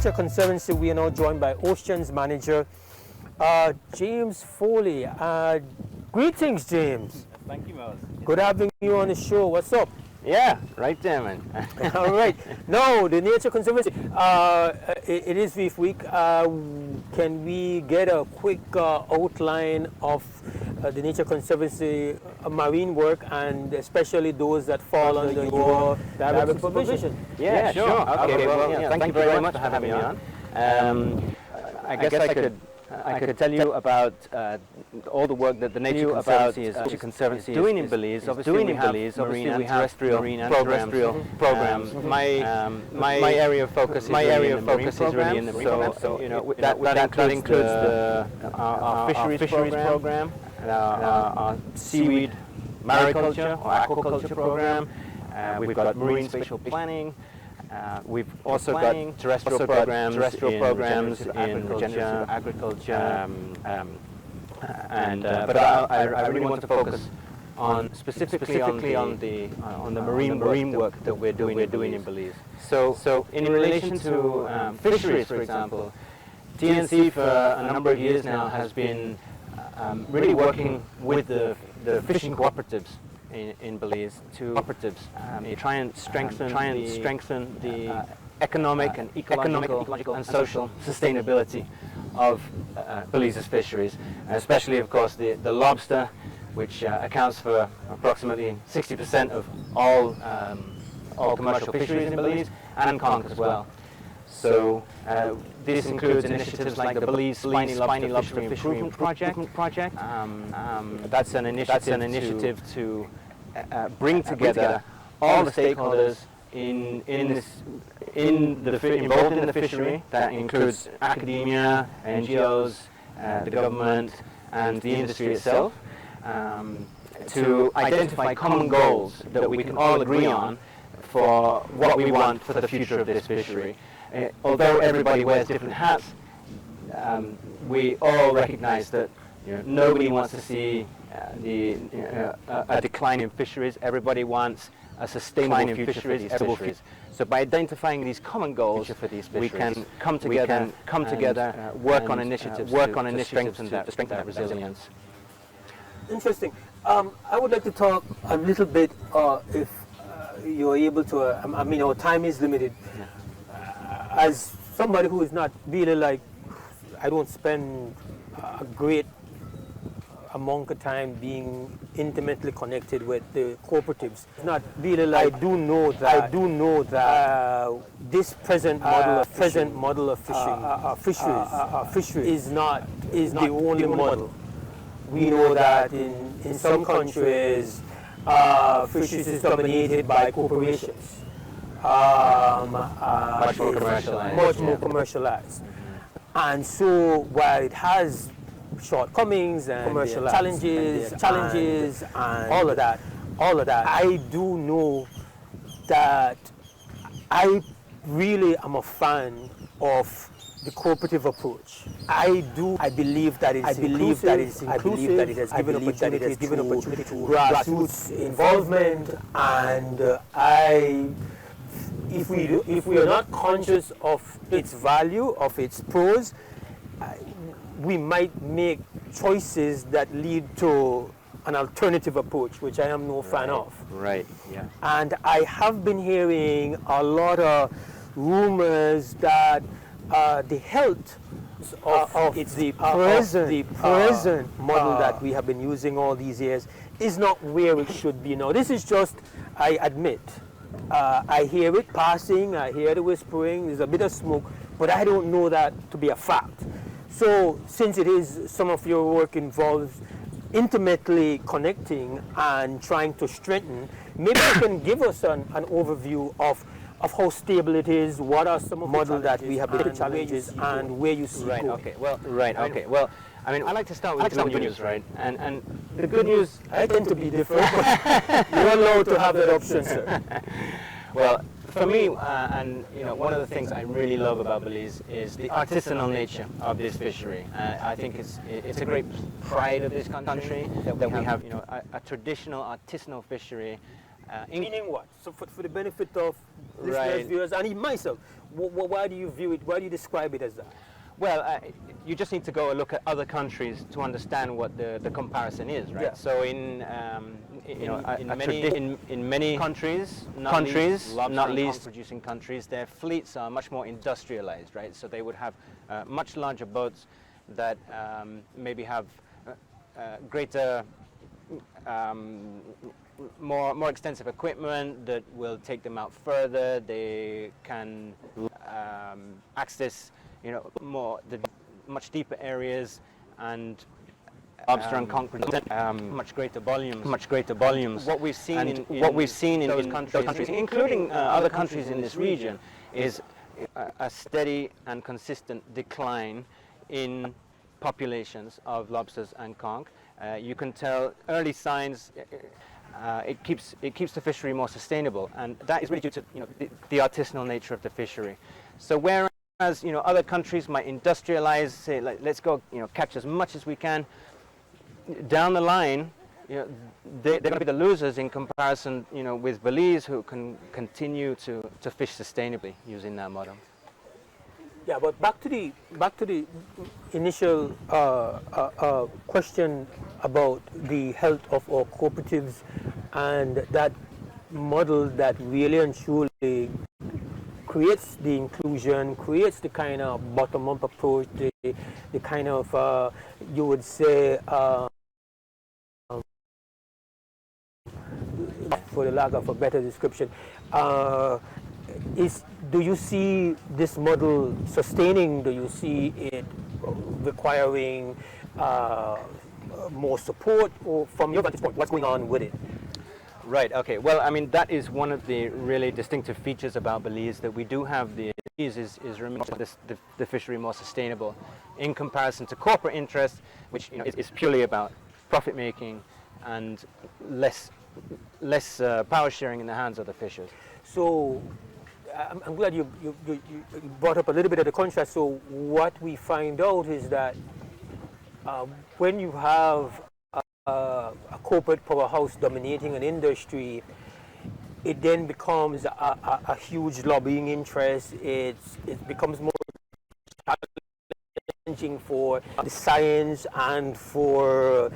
Nature Conservancy, we are now joined by Oceans Manager James Foley. Greetings, James. Thank you, Mose. Good having you on the show. What's up? Yeah, right there, man. All right. Now, the Nature Conservancy, it is Reef Week. Can we get a quick outline of the Nature Conservancy marine work, and especially those that fall under your direct supervision? Yeah, sure. Okay, well, yeah, thank you very much for having me on. I guess I could tell you about all the work that the Nature Conservancy is doing in Belize. Obviously, we have marine and terrestrial programs. My area of focus is really in the marine program. So you know that includes our fisheries program, our seaweed mariculture or aquaculture program. We've got marine spatial planning. We've also got terrestrial programs in agriculture, but I really want to focus on specifically on the marine work that we're doing in Belize. So in relation to fisheries, for example, TNC for a number of years now has been really working with the fishing cooperatives in Belize to try and strengthen the economic and ecological and social sustainability of Belize's fisheries, especially, of course, the lobster, which accounts for approximately 60% of all commercial fisheries in Belize, and conch as well. So this includes initiatives like the Belize Spiny Lobster Fishery Improvement Project. That's an initiative to bring together all the stakeholders involved in the fishery. That includes academia, NGOs, the government, and the industry itself, to identify common goals that we can all agree on for what we want for the future of this fishery. Although everybody wears different hats, we all recognize that nobody wants to see a decline in fisheries. Everybody wants a sustainable future for these fisheries. So by identifying these common goals, we can come together, work on initiatives to strengthen that resilience. Interesting. I would like to talk a little bit, if you're able to. I mean, our time is limited. As somebody who is not really like, I don't spend a great amount of time being intimately connected with the cooperatives. It's not really like, I do know that this present model of fisheries is not the only model. We know that in some countries, fisheries is dominated by corporations. Much more commercialized. And so while it has shortcomings and challenges and all of that, I do know that I really am a fan of the cooperative approach. I believe that it's inclusive. I believe that it has given opportunity to grassroots involvement, and if we are not conscious of its value, of its pros, we might make choices that lead to an alternative approach, which I am no fan of. Right, yeah. And I have been hearing a lot of rumors that the health of the present model that we have been using all these years is not where it should be now. This is just, I admit, I hear it passing, I hear the whispering, there's a bit of smoke, but I don't know that to be a fact. So since it is, some of your work involves intimately connecting and trying to strengthen, maybe you can give us an overview of how stable it is, what are some of the models that we have been challenges, and where you see going. Okay, well, I mean, I like to start with the good news, right? And the good news, I tend to be different. You're allowed to have that option, sir. Well, for me, and one of the things I really love about Belize is the artisanal nature of this fishery. I think it's a great pride of this country that we have a traditional artisanal fishery. Meaning what? So for the benefit of listeners, viewers, and even myself, Why do you view it? Why do you describe it as that? Well, you just need to go and look at other countries to understand what the comparison is, right? Yeah. So in many countries, not least producing countries, their fleets are much more industrialized, right? So they would have much larger boats that maybe have greater, more extensive equipment that will take them out further. They can access, much deeper areas and lobster and concrete, much greater volumes. What we've seen in those countries, including other countries in this region, is a steady and consistent decline in populations of lobsters and conch. You can tell early signs. It keeps the fishery more sustainable, and that is really due to the artisanal nature of the fishery. So whereas other countries might industrialize, say, like, let's go catch as much as we can, down the line they're going to be the losers in comparison with Belize, who can continue to fish sustainably using that model. Yeah, but back to the initial question about the health of our cooperatives and that model that really and truly creates the inclusion, creates the kind of bottom-up approach, the kind of, you would say, for the lack of a better description, do you see this model sustaining? Do you see it requiring more support? Or from your vantage point, what's going on with it? Right, okay. Well, I mean, that is one of the really distinctive features about Belize, that we do have is making the fishery more sustainable in comparison to corporate interests, which is purely about profit making and less power sharing in the hands of the fishers. So I'm glad you brought up a little bit of the contrast. So what we find out is that when you have a corporate powerhouse dominating an industry, it then becomes a huge lobbying interest. It becomes more challenging for the science and for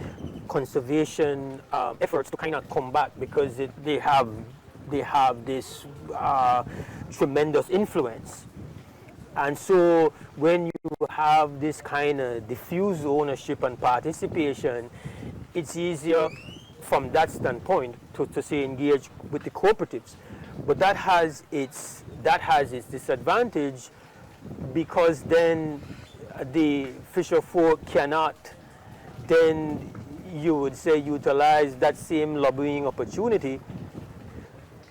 conservation efforts to kind of come back, because they have this tremendous influence. And so when you have this kind of diffuse ownership and participation, it's easier from that standpoint to say engage with the cooperatives. But that has its disadvantage, because then the fisher folk cannot then, you would say, utilize that same lobbying opportunity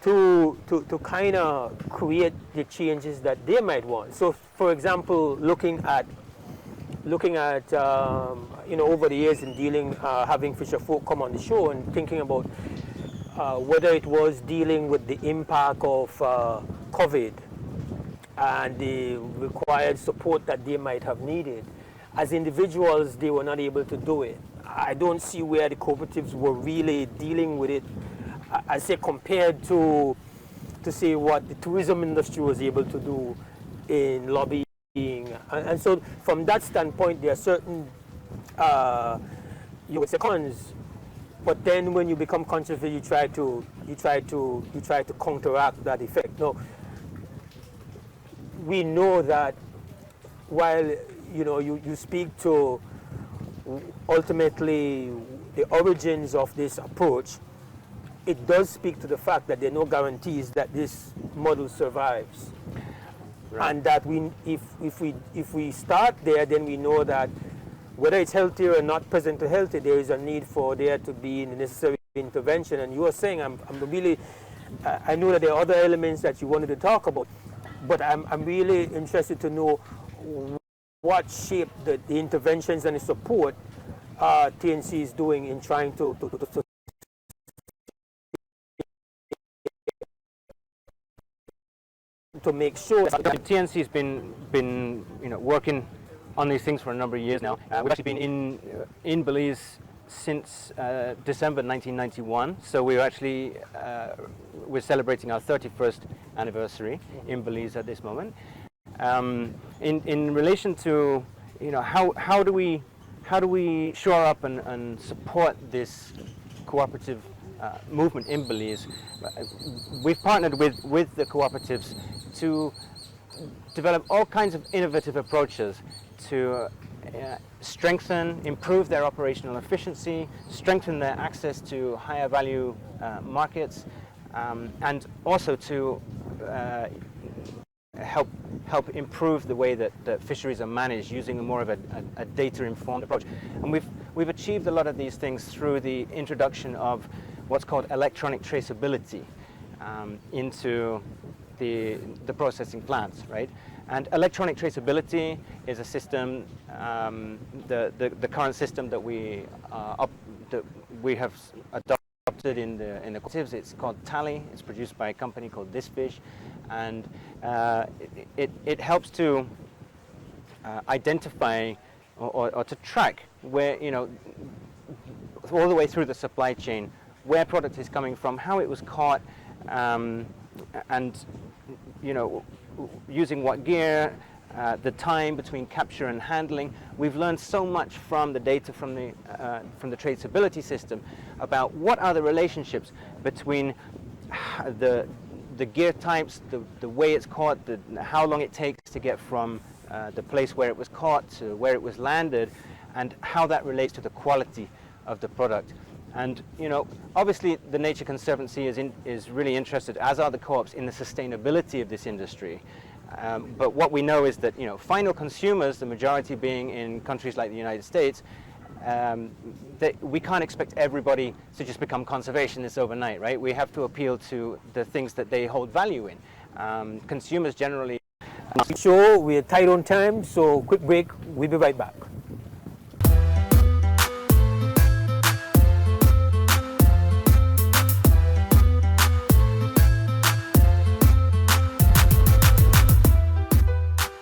to kind of create the changes that they might want. So, for example, looking at over the years in dealing, having fisher folk come on the show and thinking about whether it was dealing with the impact of COVID and the required support that they might have needed. As individuals, they were not able to do it. I don't see where the cooperatives were really dealing with it, I say, compared to say what the tourism industry was able to do in lobbying. And so from that standpoint, there are certain, you would say, cons. But then when you become controversial, you try to counteract that effect. No, we know that while you speak to ultimately the origins of this approach, it does speak to the fact that there are no guarantees that this model survives. Right. And that if we start there, then we know that whether it's healthy or not present to healthy, there is a need for there to be the necessary intervention. And you are saying, I know that there are other elements that you wanted to talk about, but I'm really interested to know what shape the interventions and the support TNC is doing in trying to make sure that TNC has been working on these things for a number of years now. We've actually been in Belize since December 1991, so we're celebrating our 31st anniversary in Belize at this moment. In relation to, you know, how do we shore up and support this cooperative movement in Belize? We've partnered with the cooperatives to develop all kinds of innovative approaches to strengthen, improve their operational efficiency, strengthen their access to higher value markets, and also to help improve the way that fisheries are managed using more of a data-informed approach. And we've achieved a lot of these things through the introduction of what's called electronic traceability into the processing plants, right? And electronic traceability is a system, the current system that we have adopted in the cooperatives. It's called Tally. It's produced by a company called This Fish, and it helps to identify or to track where, you know, all the way through the supply chain, where product is coming from, how it was caught, and, you know, using what gear, the time between capture and handling. We've learned so much from the data from the traceability system about what are the relationships between the gear types, the way it's caught, how long it takes to get from the place where it was caught to where it was landed, and how that relates to the quality of the product. And, you know, obviously the Nature Conservancy is really interested, as are the co-ops, in the sustainability of this industry. But what we know is that, you know, final consumers, the majority being in countries like the United States, we can't expect everybody to just become conservationists overnight, right? We have to appeal to the things that they hold value in. Consumers generally... Sure, we're tight on time, so quick break. We'll be right back.